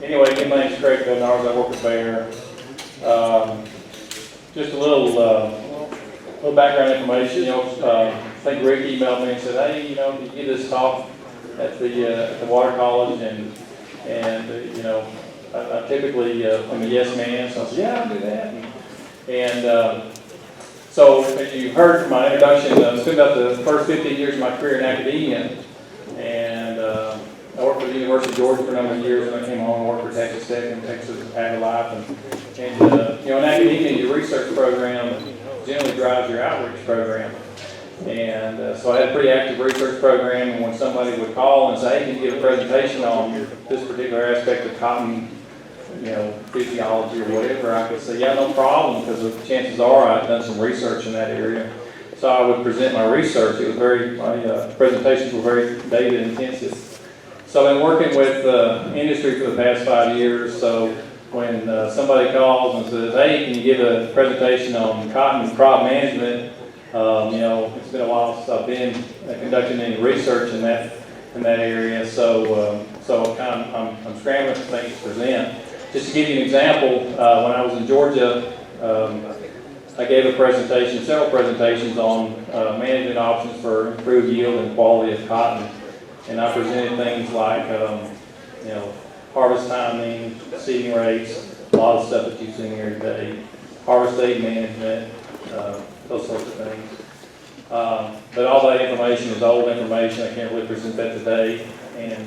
Anyway, my name's Craig Bednarz. I work at Bayer. Just a little background information. I think Rick emailed me and said, "Hey, did you get this talk at the water college?" And I typically am a yes man, so I said, "Yeah, I'll do that." So as you heard from my introduction, I spent about the first 15 years of my career in academia, and I worked for the University of Georgia for a number of years, and I came home and worked for Texas Tech and Texas Ag-Life. And in academia, your research program generally drives your outreach program. And so I had a pretty active research program, and when somebody would call and say, "Hey, can you give a presentation on this particular aspect of cotton, physiology or whatever," I could say, "Yeah, no problem," because the chances are I've done some research in that area. So I would present my research. My presentations were very data intensive. So I've been working with industry for the past 5 years. So when somebody calls and says, "Hey, can you give a presentation on cotton crop management?" It's been a while since I've been conducting any research in that area. So I'm scrambling for things to present. Just to give you an example, when I was in Georgia, I gave several presentations on management options for improved yield and quality of cotton. And I presented things like, harvest timing, seeding rates, a lot of stuff that you've seen here today, harvest aid management, those sorts of things. But all that information is old information. I can't really present that today. And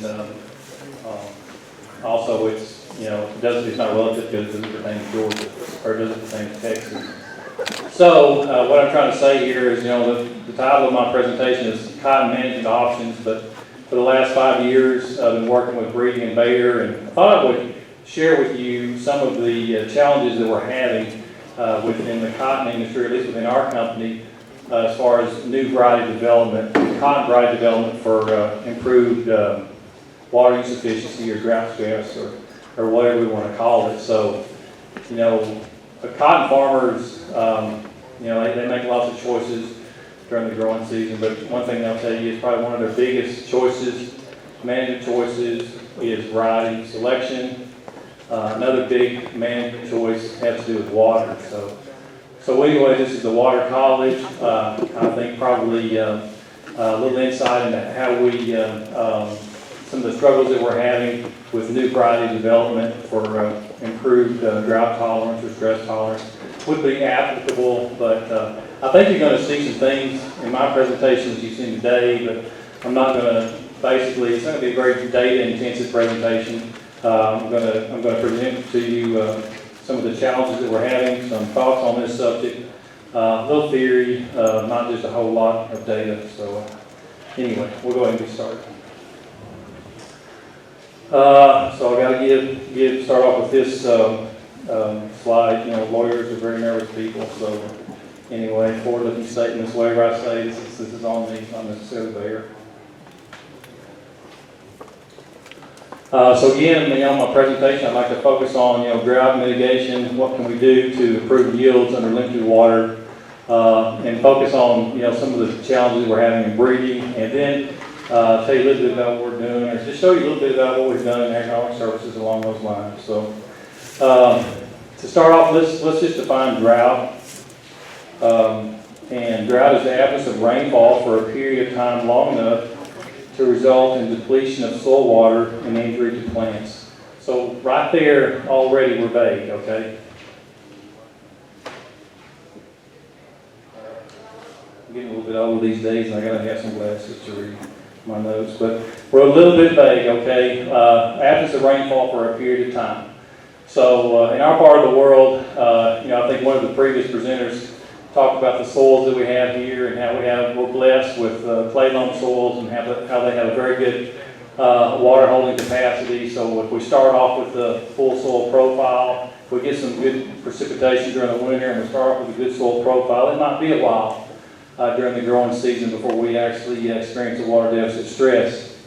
also it's not relative because it doesn't pertain to Georgia or it doesn't pertain to Texas. So what I'm trying to say here is, the title of my presentation is Cotton Management Options, but for the last 5 years I've been working with breeding and Bayer, and I thought I would share with you some of the challenges that we're having within the cotton industry, or at least within our company, as far as new variety development, cotton variety development for improved water use efficiency or drought stress or whatever we want to call it. So, the cotton farmers, they make lots of choices during the growing season, but one thing I'll tell you is probably one of their biggest choices, management choices, is variety selection. Another big management choice has to do with water. So anyway, this is the Water College. I think probably a little insight into how we, some of the struggles that we're having with new variety development for improved drought tolerance or stress tolerance would be applicable, but I think you're going to see some things in my presentations you've seen today, but I'm not going to, basically, it's going to be a very data-intensive presentation. I'm going to present to you some of the challenges that we're having, some thoughts on this subject, a little theory, not just a whole lot of data. So anyway, we'll go ahead and get started. So I got to start off with this slide. Lawyers are very nervous people. So anyway, forward-looking statements, whatever I say, this is on me, not necessarily there. So again, my presentation, I'd like to focus on drought mitigation. What can we do to improve yields under limited water, and focus on some of the challenges we're having in breeding, and then tell you a little bit about what we're doing, or just show you a little bit about what we've done in economic services along those lines. So to start off, let's just define drought. And drought is the absence of rainfall for a period of time long enough to result in depletion of soil water and injury to plants. So right there, already we're vague, okay? I'm getting a little bit older these days, and I gotta have some glasses to read my notes, but we're a little bit vague, okay? Absence of rainfall for a period of time. So in our part of the world, I think one of the previous presenters talked about the soils that we have here and how we're blessed with clay loam soils and how they have a very good water holding capacity. So if we start off with the full soil profile, if we get some good precipitation during the winter and we start off with a good soil profile, it might be a while during the growing season before we actually experience the water deficit stress.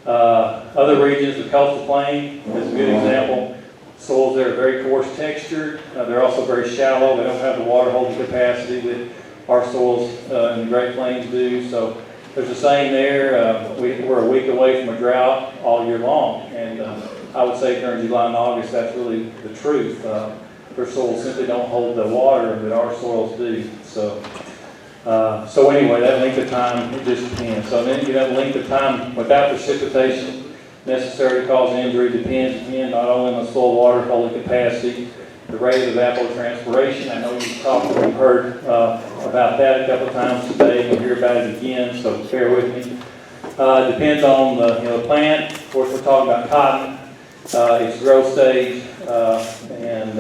Other regions, the coastal plain is a good example. Soils there are very coarse textured. They're also very shallow. They don't have the water holding capacity that our soils in the Great Plains do. So there's a saying there, we're a week away from a drought all year long. And I would say during July and August, that's really the truth. Their soils simply don't hold the water that our soils do. So anyway, that length of time, it just depends. So then that length of time without precipitation necessary to cause injury depends, again, not only on the soil water holding capacity, the rate of evapotranspiration. I know you've heard about that a couple of times today. You'll hear about it again, so bear with me. Depends on the plant. Of course, we're talking about cotton, its growth stage, and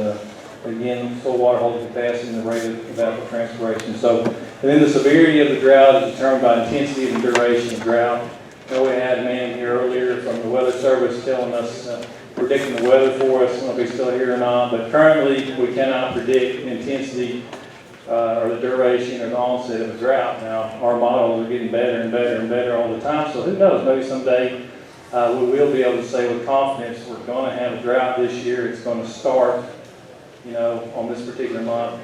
again, soil water holding capacity and the rate of evapotranspiration. So, and then the severity of the drought is determined by intensity and duration of drought. I know we had a man here earlier from the Weather Service telling us, predicting the weather for us, whether we still here or not, but currently we cannot predict the intensity or the duration or the onset of a drought. Now, our models are getting better and better and better all the time, so who knows, maybe someday we will be able to say with confidence we're going to have a drought this year. It's going to start, on this particular month,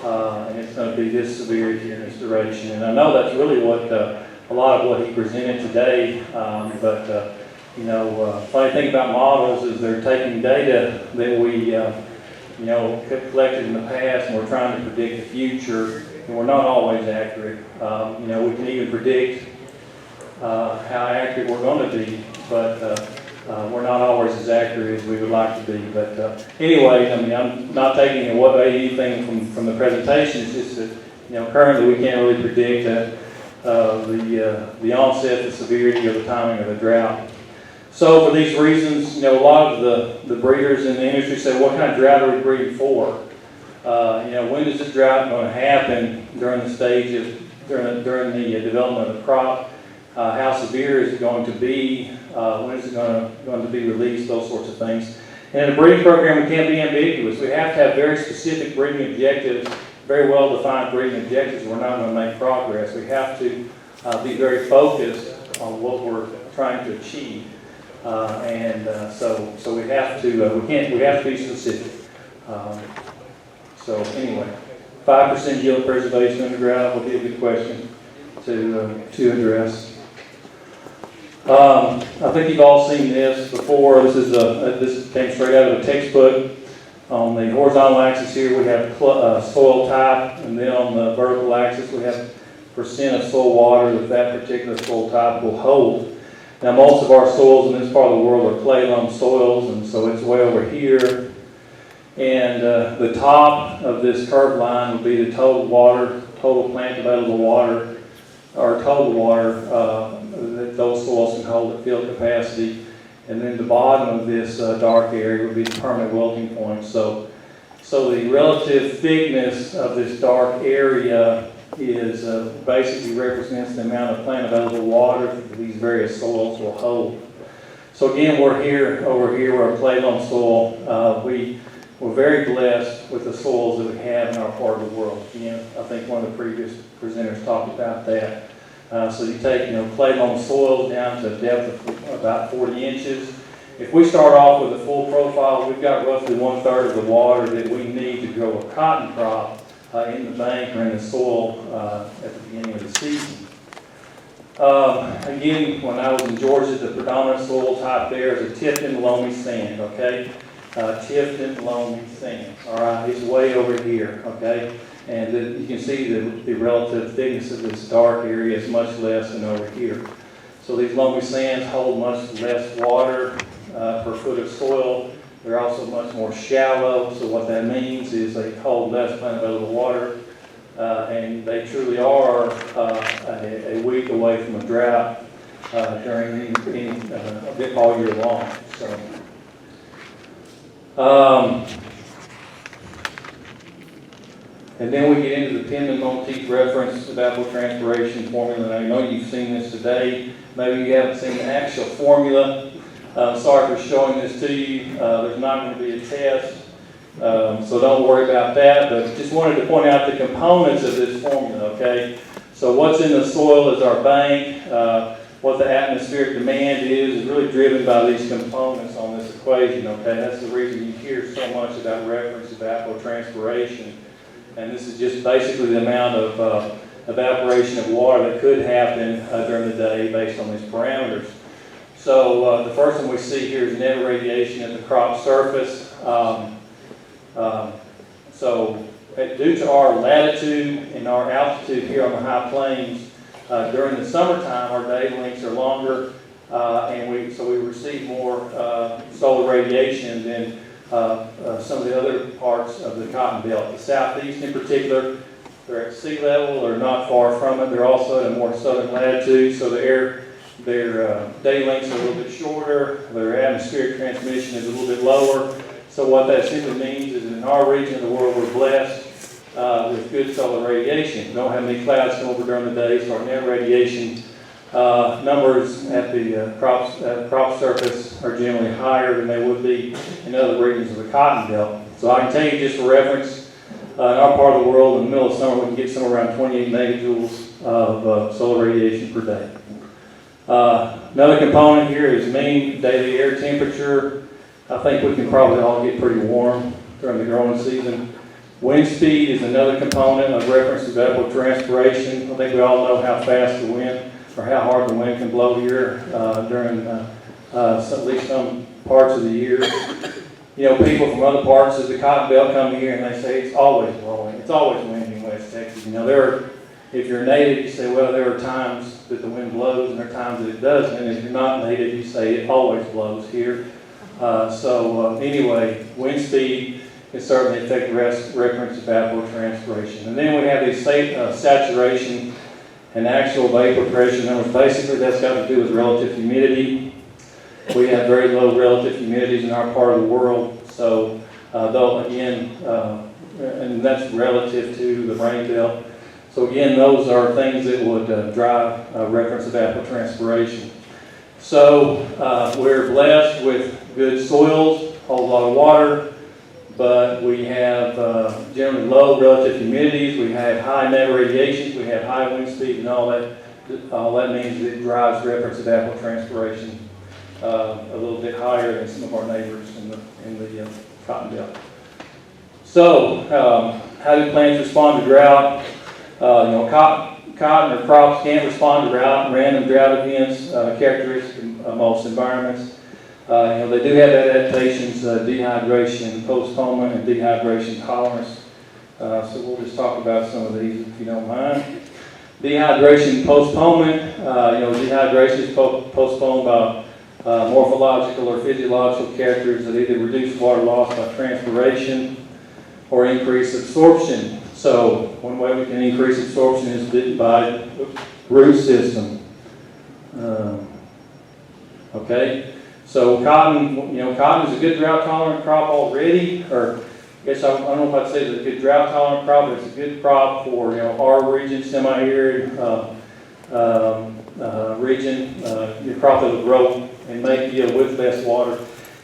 and it's going to be this severity and this duration. And I know that's really what a lot of what he presented today, but funny thing about models is they're taking data that we collected in the past, and we're trying to predict the future, and we're not always accurate. We can even predict how accurate we're going to be, but we're not always as accurate as we would like to be. But anyway, I'm not taking away anything from the presentation. It's just that currently we can't really predict the onset, the severity, or the timing of the drought. So for these reasons, a lot of the breeders in the industry say, what kind of drought are we breeding for? When is this drought going to happen during the stage of, during the development of the crop? How severe is it going to be? When is it going to be released? Those sorts of things. And in a breeding program, we can't be ambiguous. We have to have very specific breeding objectives, very well-defined breeding objectives. We're not going to make progress. We have to be very focused on what we're trying to achieve. So we have to we have to be specific. So anyway, 5% yield preservation under drought will be a good question to address. I think you've all seen this before. This came straight out of a textbook. On the horizontal axis here we have soil type, and then on the vertical axis we have percent of soil water that particular soil type will hold. Now, most of our soils in this part of the world are clay loam soils, and so it's way over here. And the top of this curved line would be the total plant available water, or total water that those soils can hold at field capacity. And then the bottom of this dark area would be the permanent wilting point. So the relative thickness of this dark area is basically represents the amount of plant available water that these various soils will hold. So again, over here, we're a clay loam soil. We're very blessed with the soils that we have in our part of the world. Again, I think one of the previous presenters talked about that. So you take clay loam soils down to a depth of about 40 inches. If we start off with a full profile, we've got roughly 1/3 of the water that we need to grow a cotton crop in the bank or in the soil at the beginning of the season. Again, when I was in Georgia, the predominant soil type there is a Tifton loamy sand, okay? Tifton loamy sand, all right? It's way over here, okay? And you can see the relative thickness of this dark area is much less than over here. So these loamy sands hold much less water per foot of soil. They're also much more shallow, so what that means is they hold less plant available water, and they truly are a week away from a drought during all year long. And then we get into the Penman-Monteith reference evapotranspiration formula. And I know you've seen this today. Maybe you haven't seen the actual formula. Sorry for showing this to you. There's not going to be a test, so don't worry about that. But just wanted to point out the components of this formula, okay? So what's in the soil is our bank. What the atmospheric demand is really driven by these components on this equation, okay? That's the reason you hear so much about reference evapotranspiration. And this is just basically the amount of evaporation of water that could happen during the day based on these parameters. So the first one we see here is net radiation at the crop surface. So due to our latitude and our altitude here on the high plains, during the summertime our day lengths are longer, and so we receive more solar radiation than some of the other parts of the cotton belt. The southeast in particular, they're at sea level or not far from it. They're also at a more southern latitude, so their day lengths are a little bit shorter. Their atmospheric transmission is a little bit lower. So what that simply means is in our region of the world we're blessed with good solar radiation. We don't have any clouds come over during the day, so our net radiation numbers at the crop surface are generally higher than they would be in other regions of the cotton belt. So I can tell you just for reference, in our part of the world, in the middle of summer, we can get somewhere around 28 megajoules of solar radiation per day. Another component here is mean daily air temperature. I think we can probably all get pretty warm during the growing season. Wind speed is another component of reference to evapotranspiration. I think we all know how fast the wind or how hard the wind can blow here during at least some parts of the year. You know, people from other parts of the cotton belt come here and they say it's always blowing. It's always windy in West Texas. You know, if you're native, you say, well, there are times that the wind blows and there are times that it doesn't. And if you're not native, you say it always blows here. Anyway, wind speed can certainly affect reference to evapotranspiration. And then we have these saturation and actual vapor pressure numbers. Basically, that's got to do with relative humidity. We have very low relative humidities in our part of the world. So, though again, and that's relative to the rain belt. So again, those are things that would drive reference to evapotranspiration. So we're blessed with good soils, a whole lot of water, but we have generally low relative humidities. We have high net radiations. We have high wind speed, and all that means it drives reference to evapotranspiration a little bit higher than some of our neighbors in the cotton belt. So how do plants respond to drought? Cotton or crops can't respond to drought, random drought events, characteristic of most environments. They do have adaptations, dehydration, postponement, and dehydration tolerance. So we'll just talk about some of these if you don't mind. Dehydration postponement. Dehydration is postponed by morphological or physiological characters that either reduce water loss by transpiration or increase absorption. So one way we can increase absorption is by root system. Okay, so cotton is a good drought tolerant crop already, or I guess I don't know if I'd say it's a good drought tolerant crop, but it's a good crop for our region, semi-arid region, your crop that will grow and make yield with less water.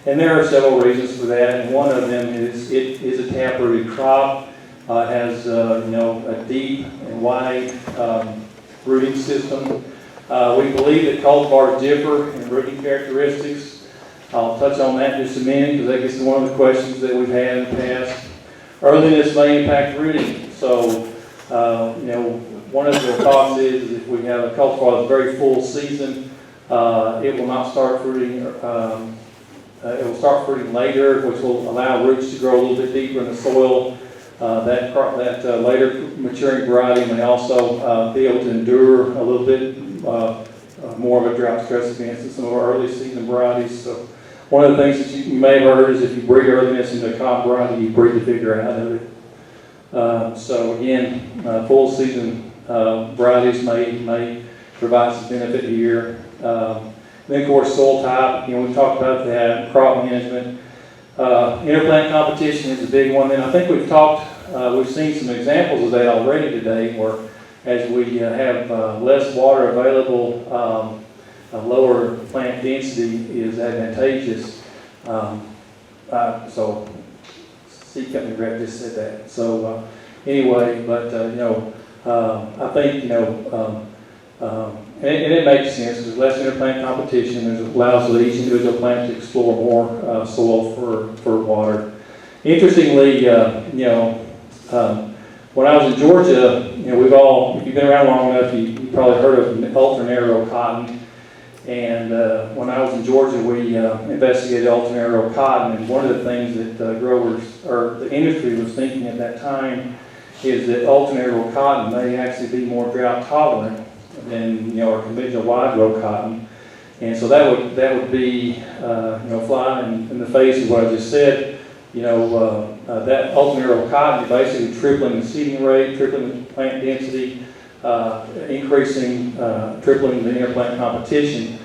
And there are several reasons for that, and one of them is it is a tap-rooted crop. It has a deep and wide rooting system. We believe that cultivars differ in rooting characteristics. I'll touch on that in just a minute because that gets to one of the questions that we've had in the past. Earliness may impact rooting. So, one of the thoughts is if we have a cultivar that's very full season, it will not start fruiting. It will start fruiting later, which will allow roots to grow a little bit deeper in the soil. That later maturing variety may also be able to endure a little bit more of a drought stress event than some of our early season varieties. So one of the things that you may have heard is if you breed earliness into a cotton variety, you breed the vigor out of it. So again, full season varieties may provide some benefit here. Then of course soil type, we talked about that, crop management. Interplant competition is a big one. And I think we've seen some examples of that already today where as we have less water available, a lower plant density is advantageous. So Seed Company rep just said that. So anyway, but I think, and it makes sense. There's less interplant competition. It allows each individual plant to explore more soil for water. Interestingly, when I was in Georgia, if you've been around long enough, you probably heard of ultra narrow cotton. And when I was in Georgia, we investigated alternate cotton, and one of the things that growers, or the industry was thinking at that time, is that alternate cotton may actually be more drought tolerant than our conventional wide row cotton. And so that would be flying in the face of what I just said. That alternate cotton, you're basically tripling the seeding rate, tripling the plant density, increasing, tripling the interplant competition.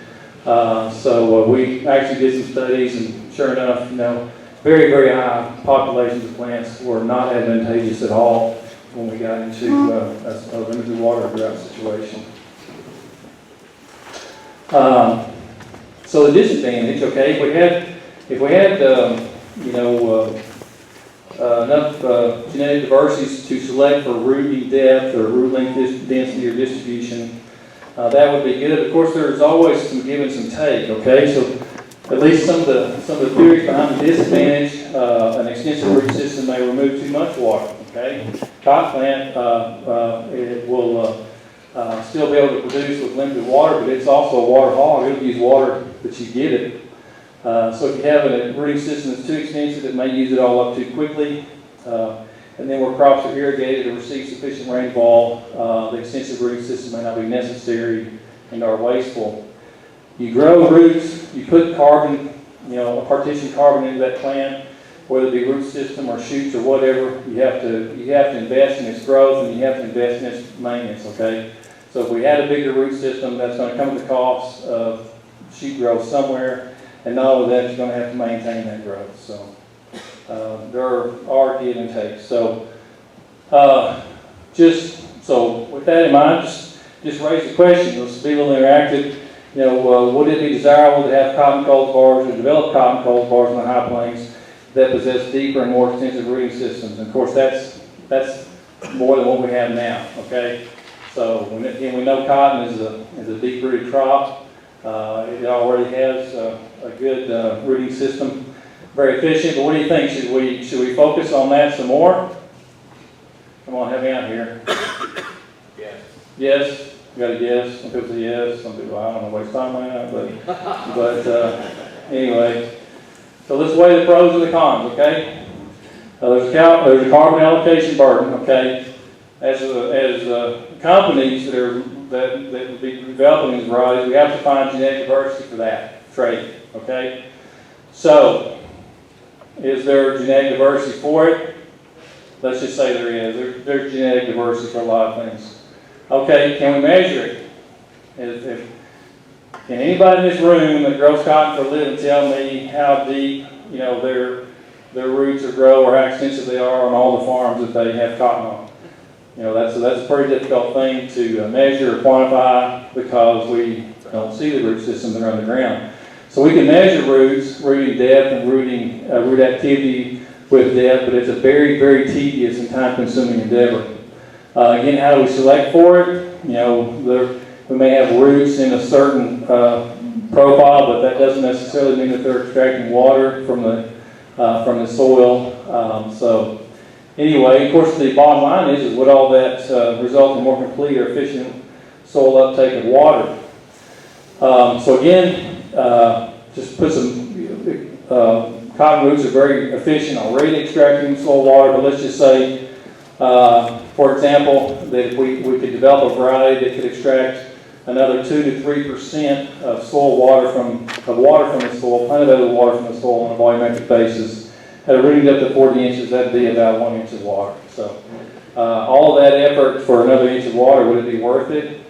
So we actually did some studies, and sure enough, very, very high populations of plants were not advantageous at all when we got into a limited water drought situation. So the disadvantage, okay, if we had enough genetic diversities to select for rooting depth or root length density or distribution, that would be good. Of course, there's always some give and some take. Okay, so at least some of the theories behind the disadvantage, an extensive root system may remove too much water. Okay, cotton plant it will still be able to produce with limited water, but it's also a water hog. It'll use water that you get it. So if you have a rooting system that's too extensive, it may use it all up too quickly. And then where crops are irrigated or receive sufficient rainfall, the extensive rooting system may not be necessary and are wasteful. You grow roots, you put carbon, a partition carbon into that plant, whether it be root system or shoots or whatever. You have to invest in its growth, and you have to invest in its maintenance. Okay, so if we had a bigger root system, that's going to come at the cost of shoot growth somewhere, and not only that, you're going to have to maintain that growth. So there are give and takes. So with that in mind, just raise the question. Let's be a little interactive. Would it be desirable to have cotton cultivars or develop cotton cultivars in the high plains that possess deeper and more extensive rooting systems? And of course, that's more than what we have now. Okay, so we know cotton is a deep-rooted crop. It already has a good rooting system, very efficient. But what do you think? Should we focus on that some more? Come on, help me out here. Yes. Yes. You got a yes. Some people say yes. Some people, I don't want to waste time on that. But anyway, so let's weigh the pros and the cons. Okay. There's a carbon allocation burden. Okay. As companies that would be developing these varieties, we have to find genetic diversity for that trait. Okay. So, is there genetic diversity for it? Let's just say there is. There's genetic diversity for a lot of things. Okay, can we measure it? Can anybody in this room that grows cotton for a living tell me how deep, their roots grow, or how extensive they are on all the farms that they have cotton on? That's a pretty difficult thing to measure or quantify, because we don't see the root systems that are underground. So we can measure roots, rooting depth, and root activity with depth, but it's a very, very tedious and time-consuming endeavor. Again, how do we select for it? We may have roots in a certain profile, but that doesn't necessarily mean that they're extracting water from the soil. So anyway, of course, the bottom line is would all that result in more complete or efficient soil uptake of water? So again, just put some cotton roots are very efficient already extracting soil water, but let's just say, for example, that if we could develop a variety that could extract another 2 to 3% of soil water from the soil, planted water from the soil on a volumetric basis, at a rooting depth of 40 inches, that'd be about 1 inch of water. So all of that effort for another inch of water, would it be worth it?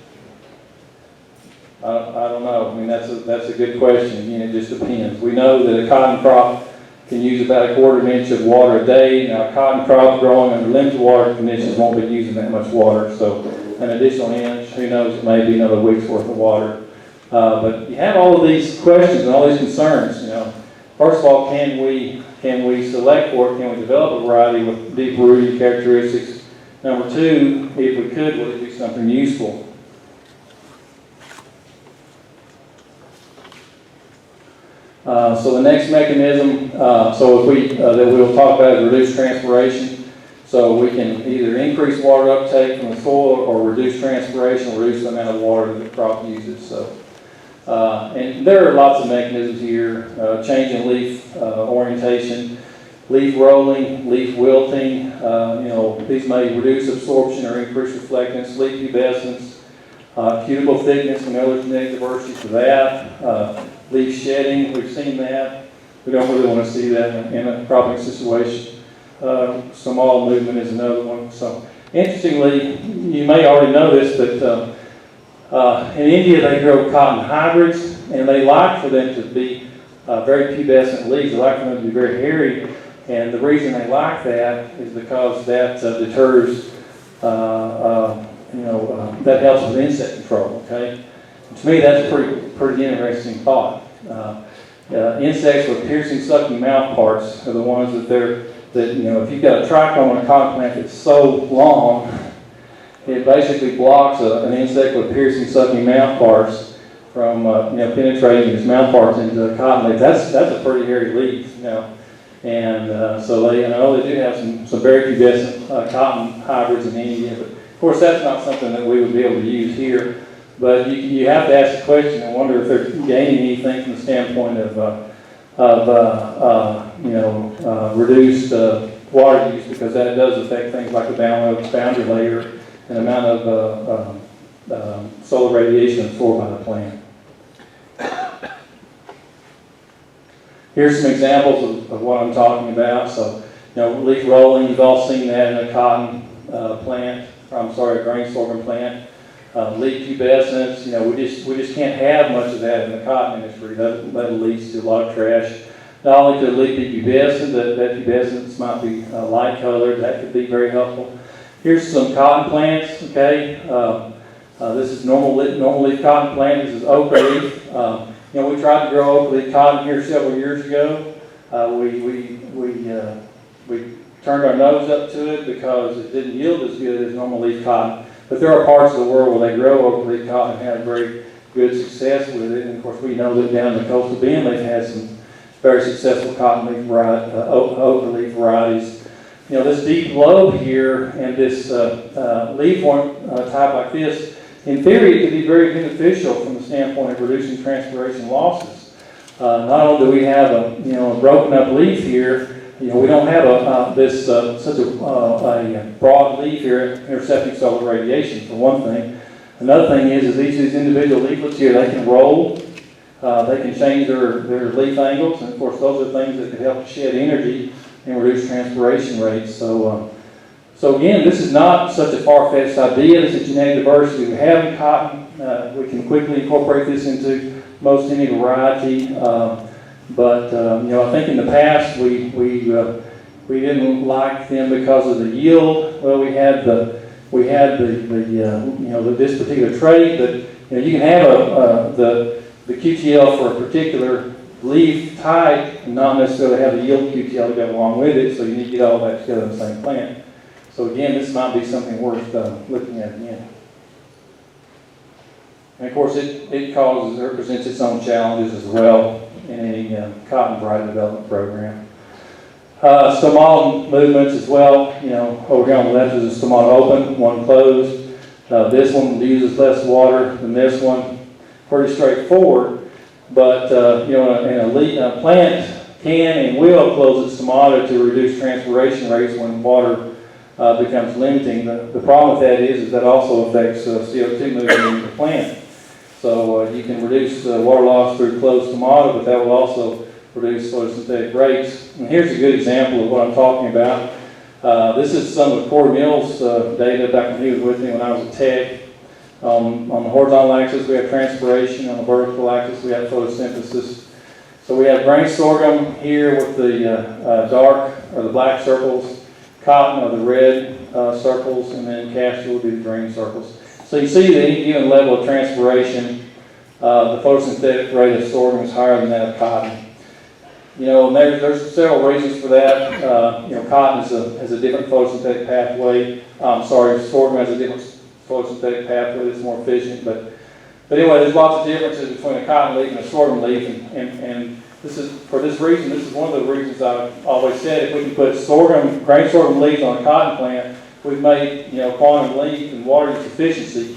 I don't know. I mean, that's a good question. Again, it just depends. We know that a cotton crop can use about 1/4 inch of water a day. Now, a cotton crop growing under limited water conditions won't be using that much water. So an additional inch, who knows, it may be another week's worth of water. But you have all of these questions and all these concerns. First of all, can we select for it? Can we develop a variety with deep rooting characteristics? Number two, if we could, would it be something useful? So the next mechanism, that we'll talk about is reduced transpiration. So we can either increase water uptake from the soil or reduce transpiration, reduce the amount of water that the crop uses. So And there are lots of mechanisms here, changing leaf orientation, leaf rolling, leaf wilting. These may reduce absorption or increase reflectance, leaf pubescence, cuticle thickness, and other genetic diversity for that. Leaf shedding, we've seen that. We don't really want to see that in a cropping situation. Small movement is another one. So, interestingly, you may already know this, but in India they grow cotton hybrids, and they like for them to be very pubescent leaves. They like for them to be very hairy, and the reason they like that is because that deters, that helps with insect control. Okay, to me that's a pretty interesting thought. Insects with piercing, sucking mouth parts are the ones if you've got a trichome on a cotton plant that's so long, it basically blocks an insect with piercing, sucking mouth parts from penetrating its mouth parts into the cotton leaf. That's a pretty hairy leaf, and so they do have some very pubescent cotton hybrids in India, but of course that's not something that we would be able to use here. But you have to ask the question and wonder if they're gaining anything from the standpoint of reduced water use, because that does affect things like the boundary layer and the amount of solar radiation absorbed by the plant. Here's some examples of what I'm talking about. So, leaf rolling, you've all seen that in a cotton a grain sorghum plant. Leaf pubescence, we just can't have much of that in the cotton industry. That leads to a lot of trash. Not only could leaf be pubescent, that pubescence might be light colored. That could be very helpful. Here's some cotton plants. Okay, this is normal leaf cotton plant. This is oak leaf. We tried to grow oak leaf cotton here several years ago. We turned our nose up to it because it didn't yield as good as normal leaf cotton. But there are parts of the world where they grow oak leaf cotton and have very good success with it. And of course, we know that down in the coastal bend they've had some very successful cotton leaf oak leaf varieties. This deep lobe here and this leaf type like this, in theory, it could be very beneficial from the standpoint of reducing transpiration losses. Not only do we have a broken up leaf here, we don't have such a broad leaf here intercepting solar radiation, for one thing. Another thing is these individual leaflets here, they can roll, they can change their leaf angles, and of course those are things that could help shed energy and reduce transpiration rates. So again, this is not such a far-fetched idea. This is genetic diversity we have in cotton. We can quickly incorporate this into most any variety. But I think in the past we didn't like them because of the yield. Well, we had this particular trait, but you can have the QTL for a particular leaf type and not necessarily have the yield QTL to go along with it. So you need to get all that together in the same plant. So again, this might be something worth looking at again. And of course, it presents its own challenges as well in any cotton variety development program. Stomata movements as well. Over here on the left is a stomata open, one closed. This one uses less water than this one. Pretty straightforward, but a plant can and will close its stomata to reduce transpiration rates when water becomes limiting. The problem with that is that also affects CO2 movement in the plant. So you can reduce water loss through closed stomata, but that will also reduce photosynthetic rates. And here's a good example of what I'm talking about. This is some of Corey Mills' data back when he was with me when I was a tech. On the horizontal axis, we have transpiration. On the vertical axis, we have photosynthesis. So we have grain sorghum here with the dark or the black circles, cotton are the red circles, and then castor will be the green circles. So you see that any given level of transpiration, the photosynthetic rate of sorghum is higher than that of cotton. And there's several reasons for that. Cotton has a different photosynthetic pathway. Sorghum has a different photosynthetic pathway that's more efficient. But anyway, there's lots of differences between a cotton leaf and a sorghum leaf, and this is for this reason. This is one of the reasons I've always said if we can put grain sorghum leaves on a cotton plant, we've made quantum leaf and water use efficiency.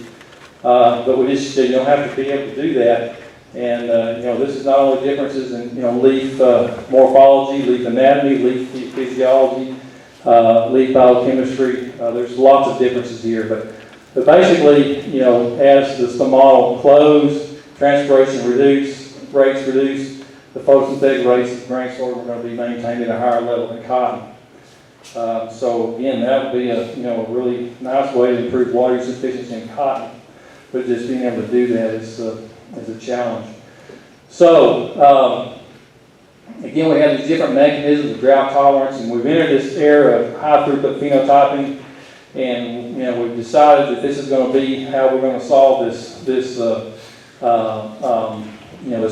But we just don't have to be able to do that And, this is not only differences in, leaf morphology, leaf anatomy, leaf physiology, leaf biochemistry. There's lots of differences here, but basically, as the model closed, transpiration rates reduced, the photosynthetic rates of grain sorghum are going to be maintained at a higher level than cotton. So again, that would be a really nice way to improve water use efficiency in cotton, but just being able to do that is a challenge. So again, we have these different mechanisms of drought tolerance, and we've entered this era of high throughput phenotyping, and we've decided that this is going to be how we're going to solve this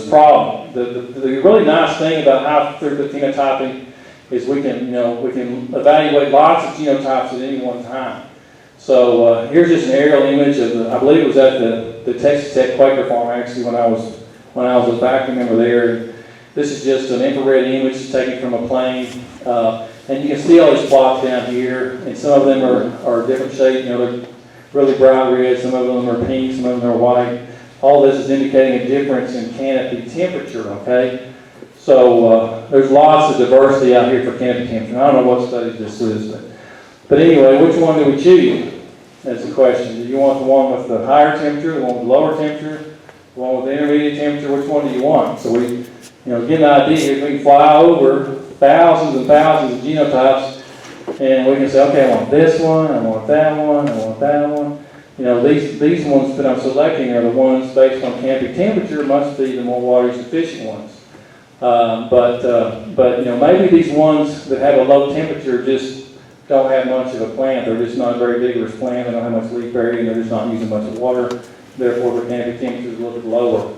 problem. The really nice thing about high throughput phenotyping is we can evaluate lots of genotypes at any one time. So here's just an aerial image of I believe it was at the Texas Tech Quaker Farm actually when I was a faculty member there. This is just an infrared image taken from a plane, and you can see all these plots down here, and some of them are different shades. They're really bright red, some of them are pink, some of them are white. All this is indicating a difference in canopy temperature, okay? So there's lots of diversity out here for canopy temperature. I don't know what studies this is, but anyway, which one do we choose? That's the question. Do you want the one with the higher temperature, the one with the lower temperature, the one with the intermediate temperature? Which one do you want? So we, get an idea here. We can fly over thousands and thousands of genotypes, and we can say, okay, I want this one, I want that one, I want that one. These ones that I'm selecting are the ones based on canopy temperature must be the more water use efficient ones. But maybe these ones that have a low temperature just don't have much of a plant. They're just not a very vigorous plant. They don't have much leaf area, and they're just not using much of water. Therefore, their canopy temperature is a little bit lower.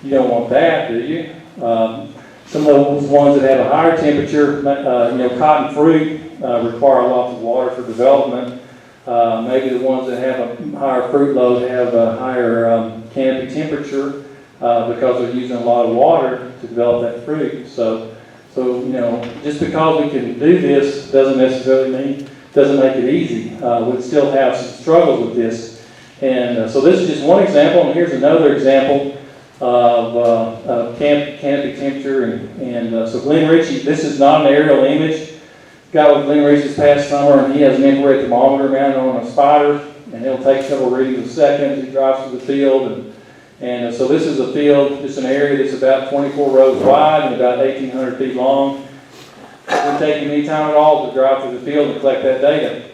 You don't want that, do you? Some of those ones that have a higher temperature, cotton fruit require lots of water for development. Maybe the ones that have a higher fruit load have a higher canopy temperature because they're using a lot of water to develop that fruit. So just because we can do this doesn't make it easy. We still have some struggles with this. And so this is just one example, and here's another example of canopy temperature. And so Glenn Ritchie, this is not an aerial image. Got with Glenn Ritchie this past summer, and he has an infrared thermometer mounted on a spider, and he'll take several readings a second. He drives through the field, and so this is a field, just an area that's about 24 rows wide and about 1,800 feet long. It wouldn't take you any time at all to drive through the field and collect that data.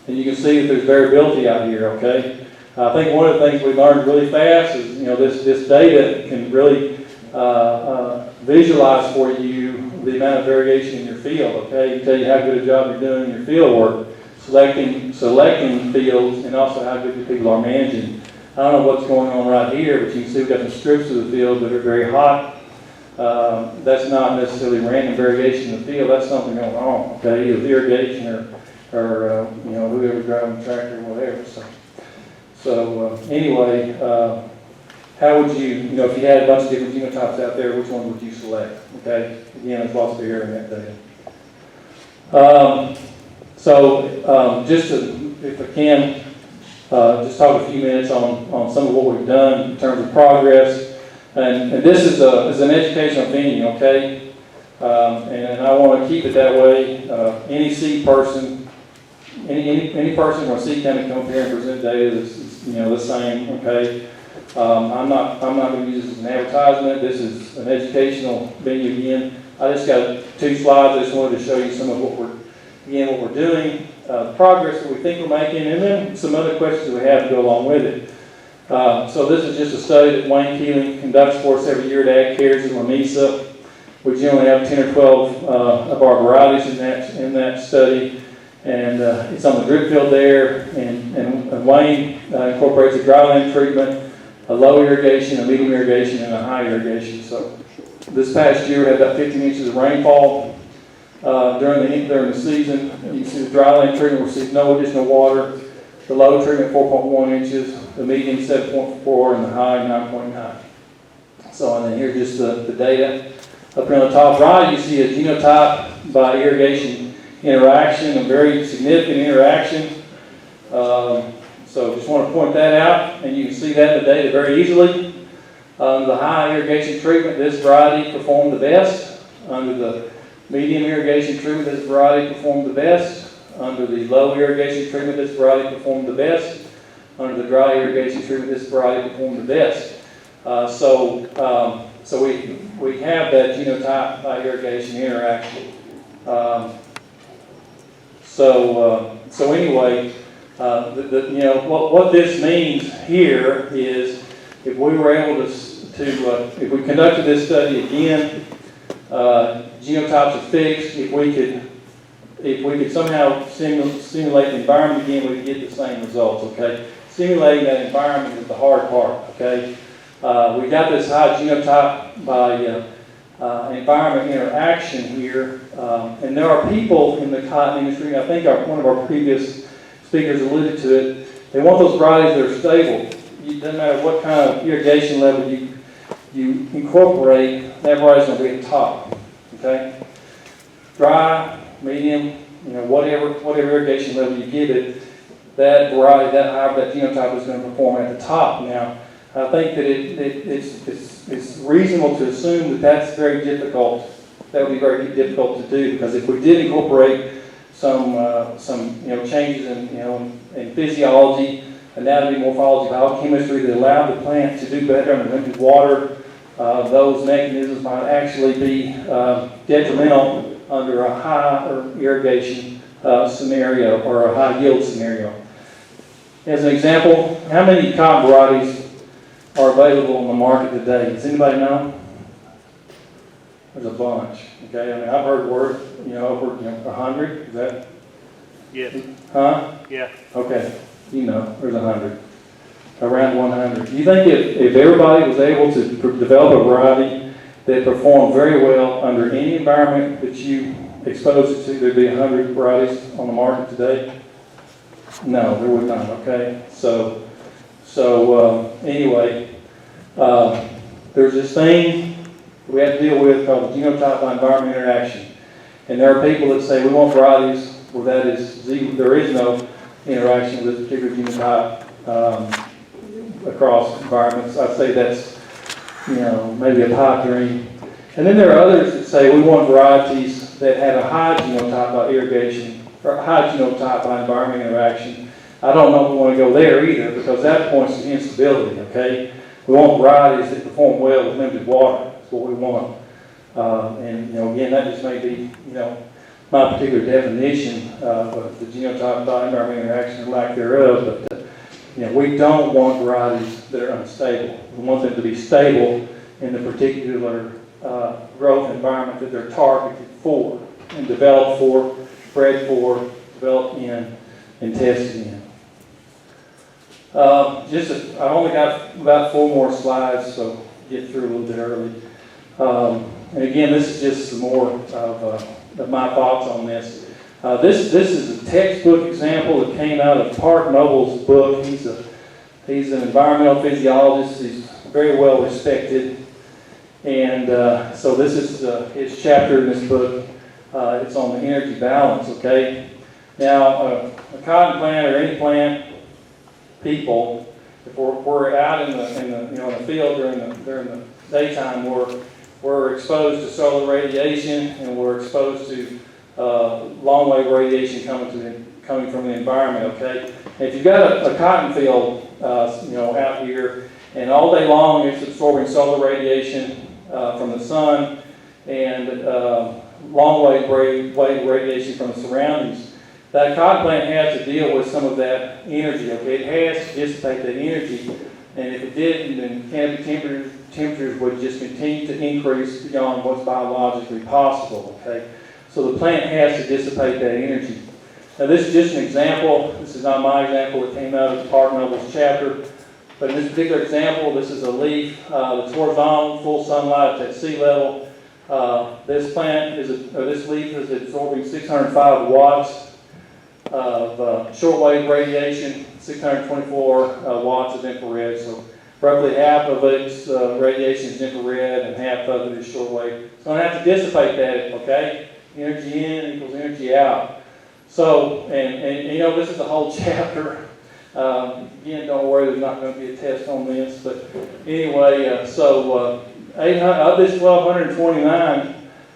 And you can see that there's variability out here, okay? I think one of the things we learned really fast is, this data can really visualize for you the amount of variation in your field, okay? It can tell you how good a job you're doing in your field work, selecting fields, and also how good your people are managing. I don't know what's going on right here, but you can see we've got some strips of the field that are very hot. That's not necessarily random variation in the field. That's something going on, okay? Either irrigation or whoever driving the tractor or whatever. So anyway, how would you, if you had a bunch of different genotypes out there, which one would you select? Okay, again, there's lots of error in that data. Just if I can, just talk a few minutes on some of what we've done in terms of progress. And this is an educational venue, okay? And I want to keep it that way. Any seed person, any person from a seed company come up here and present data that's the same, okay? I'm not going to use this as an advertisement. This is an educational venue again. I just got 2 slides. I just wanted to show you some of what we're doing, the progress that we think we're making, and then some other questions we have to go along with it. So this is just a study that Wayne Keeling conducts for us every year at Ag Cares in Lamesa. We generally have 10 or 12 of our varieties in that study, and it's on the drip field there. And Wayne incorporates a dryland treatment, a low irrigation, a medium irrigation, and a high irrigation. So this past year we had about 15 inches of rainfall during the season. You can see the dryland treatment received no additional water. The low treatment 4.1 inches, the medium 7.4, and the high 9.9. So and then here's just the data. Up here on the top right, you see a genotype by irrigation interaction, a very significant interaction. So just want to point that out, and you can see that in the data very easily. Under the high irrigation treatment, this variety performed the best. Under the medium irrigation treatment, this variety performed the best. Under the low irrigation treatment, this variety performed the best. Under the dry irrigation treatment, this variety performed the best. So we have that genotype by irrigation interaction. So anyway, what this means here is if we were able if we conducted this study again, genotypes are fixed. If we could somehow simulate the environment again, we could get the same results. Okay, simulating that environment is the hard part. Okay, we got this high genotype by environment interaction here, and there are people in the cotton industry. I think one of our previous speakers alluded to it. They want those varieties that are stable. It doesn't matter what kind of irrigation level you incorporate, that variety is going to be at the top. Okay, dry, medium, whatever irrigation level you give it, that variety, that hybrid, that genotype is going to perform at the top. Now, I think that it's reasonable to assume that that's very difficult. That would be very difficult to do, because if we did incorporate some changes in physiology, anatomy, morphology, biochemistry that allowed the plant to do better under limited water, those mechanisms might actually be detrimental under a high irrigation scenario or a high yield scenario. As an example, how many cotton varieties are available on the market today? Does anybody know? There's a bunch. Okay, I mean, I've heard word, over 100. Is that? Yes. Huh? Yeah. Okay, there's 100. Around 100. Do you think if everybody was able to develop a variety that performed very well under any environment that you expose it to, there'd be 100 varieties on the market today? No, there would not. Okay, so anyway, there's this thing we have to deal with called the genotype by environment interaction, and there are people that say we want varieties where there is no interaction with this particular genotype across environments. I'd say that's maybe a pipe dream. And then there are others that say we want varieties that have a high genotype by irrigation or high genotype by environment interaction. I don't know if we want to go there either, because that points to instability. Okay, we want varieties that perform well with limited water. That's what we want. And again, that just may be my particular definition of the genotype by environment interaction or lack thereof. But we don't want varieties that are unstable. We want them to be stable in the particular growth environment that they're targeted for and developed for, bred for, developed in, and tested in. I've only got about 4 more slides, so get through a little bit early. And again, this is just some more of my thoughts on this. This is a textbook example that came out of Park Noble's book. He's an environmental physiologist. He's very well respected. And so this is his chapter in this book. It's on the energy balance, okay? Now, a cotton plant or any plant, people, if we're out in the field during the daytime, we're exposed to solar radiation, and we're exposed to long wave radiation coming from the environment. Okay, and if you've got a cotton field, out here, and all day long it's absorbing solar radiation from the sun and long wave radiation from the surroundings. That cotton plant has to deal with some of that energy. Okay, it has to dissipate that energy, and if it didn't, then canopy temperatures would just continue to increase beyond what's biologically possible. Okay, so the plant has to dissipate that energy. Now, this is just an example. This is not my example. It came out of Park Noble's chapter. But in this particular example, this is a leaf that's horizontal, full sunlight at sea level. This leaf is absorbing 605 watts of shortwave radiation, 624 watts of infrared. So roughly half of its radiation is infrared and half of it is shortwave. So I have to dissipate that, okay? Energy in equals energy out. So, and this is a whole chapter Again, don't worry, there's not going to be a test on this, but anyway, 800, of this 1,229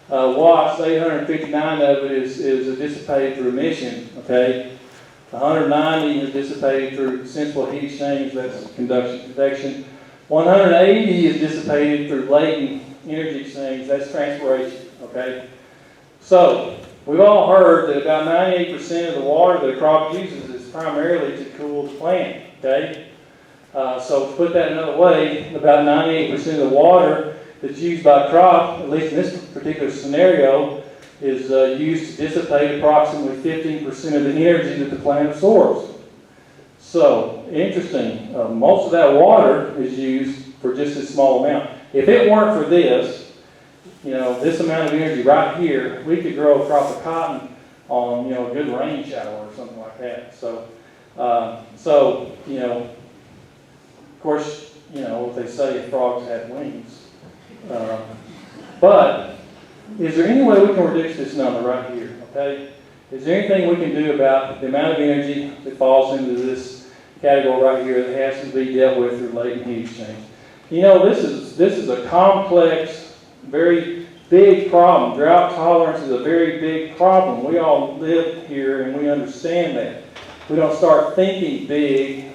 watts, 859 of it is dissipated through emission, okay? 190 is dissipated through sensible heat exchange, that's convection. 180 is dissipated through latent energy exchange, that's transpiration, okay? So, we've all heard that about 98% of the water that a crop uses is primarily to cool the plant, okay? So to put that another way, about 98% of the water that's used by a crop, at least in this particular scenario, is used to dissipate approximately 15% of the energy that the plant absorbs. So, interesting, most of that water is used for just this small amount. If it weren't for this, this amount of energy right here, we could grow a crop of cotton on, a good rain shower or something like that. So, of course, they say frogs have wings. But is there any way we can reduce this number right here, okay? Is there anything we can do about the amount of energy that falls into this category right here that has to be dealt with through latent heat exchange? This is a complex, very big problem. Drought tolerance is a very big problem. We all live here and we understand that. We don't start thinking big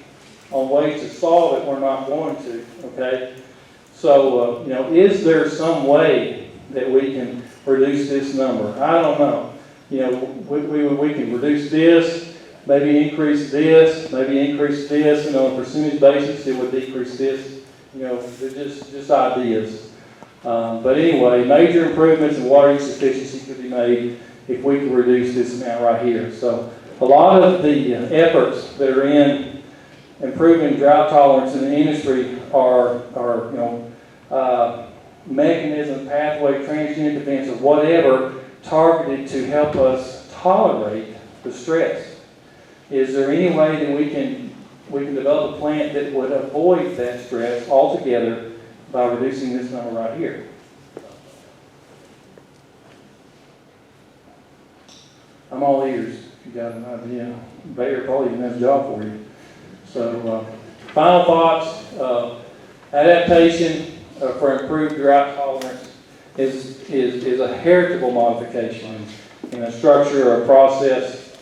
on ways to solve it, we're not going to, okay? So, is there some way that we can reduce this number? I don't know. We can reduce this, maybe increase this, and on a percentage basis it would decrease this. They're just ideas. But anyway, major improvements in water use efficiency could be made if we could reduce this amount right here. So a lot of the efforts that are in improving drought tolerance in the industry are mechanism, pathway, transient events, or whatever targeted to help us tolerate the stress. Is there any way that we can develop a plant that would avoid that stress altogether by reducing this number right here? I'm all ears if you got an idea. Bayer probably even has a job for you. So, final thoughts, adaptation for improved drought tolerance is a heritable modification in a structure or a process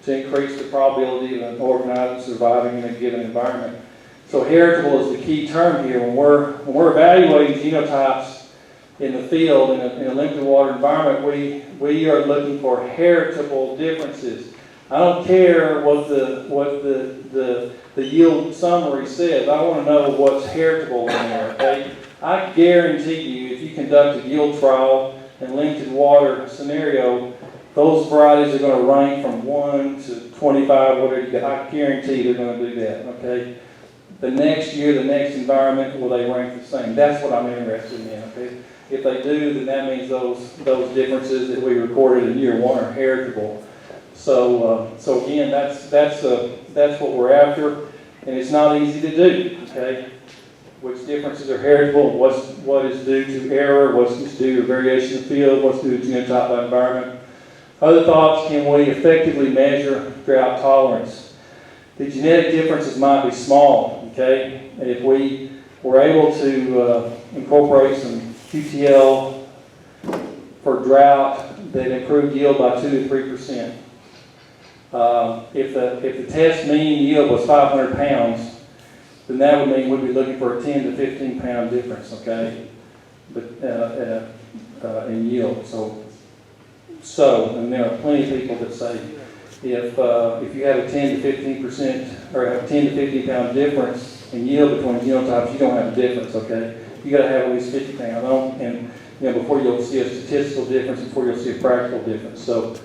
to increase the probability of an organism surviving in a given environment. So heritable is the key term here. When we're evaluating genotypes in the field, in a limited water environment, we are looking for heritable differences. I don't care what the yield summary says. I want to know what's heritable in there, okay? I guarantee you, if you conduct a yield trial in limited water scenario, those varieties are going to rank from 1 to 25, whatever you got. I guarantee they're going to do that, okay? The next year, the next environment, will they rank the same? That's what I'm interested in, okay? If they do, then that means those differences that we recorded in year 1 are heritable. So again, that's what we're after, and it's not easy to do, okay? Which differences are heritable, what is due to error, what's due to variation of field, what's due to genotype by environment. Other thoughts, can we effectively measure drought tolerance? The genetic differences might be small, okay? And if we were able to incorporate some QTL for drought that improved yield by 2 to 3%. If the test mean yield was 500 pounds, then that would mean we'd be looking for a 10 to 15 pound difference, okay? But in yield. And there are plenty of people that say if you have a 10 to 15% or a 10 to 15 pound difference in yield between genotypes, you don't have a difference, okay? You got to have at least 50 pounds, and before you'll see a statistical difference, before you'll see a practical difference. So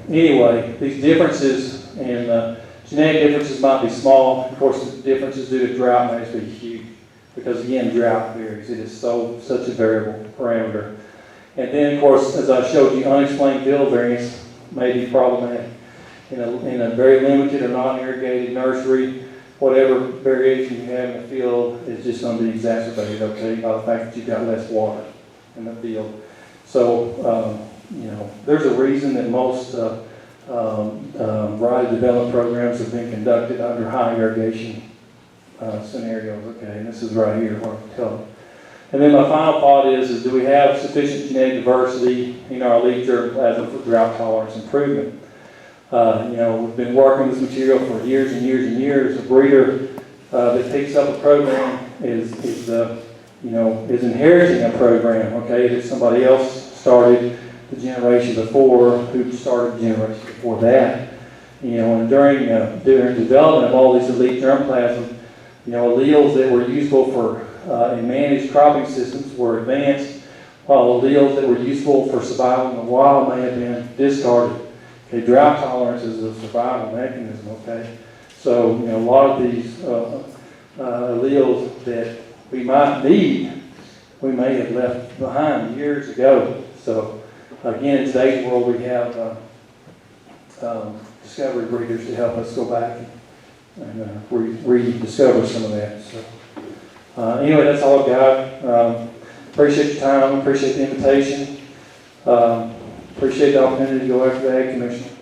anyway, these differences and genetic differences might be small. Of course, the differences due to drought may be huge because, again, drought varies. It is such a variable parameter. And then, of course, as I showed you, unexplained field variance may be problematic. In a very limited or non-irrigated nursery, whatever variation you have in the field is just going to be exacerbated, okay, by the fact that you've got less water in the field. So, there's a reason that most variety of development programs have been conducted under high irrigation scenarios. Okay, and this is right here where I'm telling. And then my final thought is do we have sufficient genetic diversity in our elite germplasm for drought tolerance improvement? We've been working this material for years and years and years. A breeder that picks up a program is inheriting a program. Okay, that somebody else started the generation before, who started the generation before that. And during development of all these elite germplasm, alleles that were useful for in managed cropping systems were advanced, while alleles that were useful for survival in the wild may have been discarded. Okay, drought tolerance is a survival mechanism. Okay, so a lot of these alleles that we might need, we may have left behind years ago. So again, in today's world, we have discovery breeders to help us go back and rediscover some of that. So anyway, that's all I've got. Appreciate your time. Appreciate the invitation. Appreciate the opportunity to go after the Ag Commission.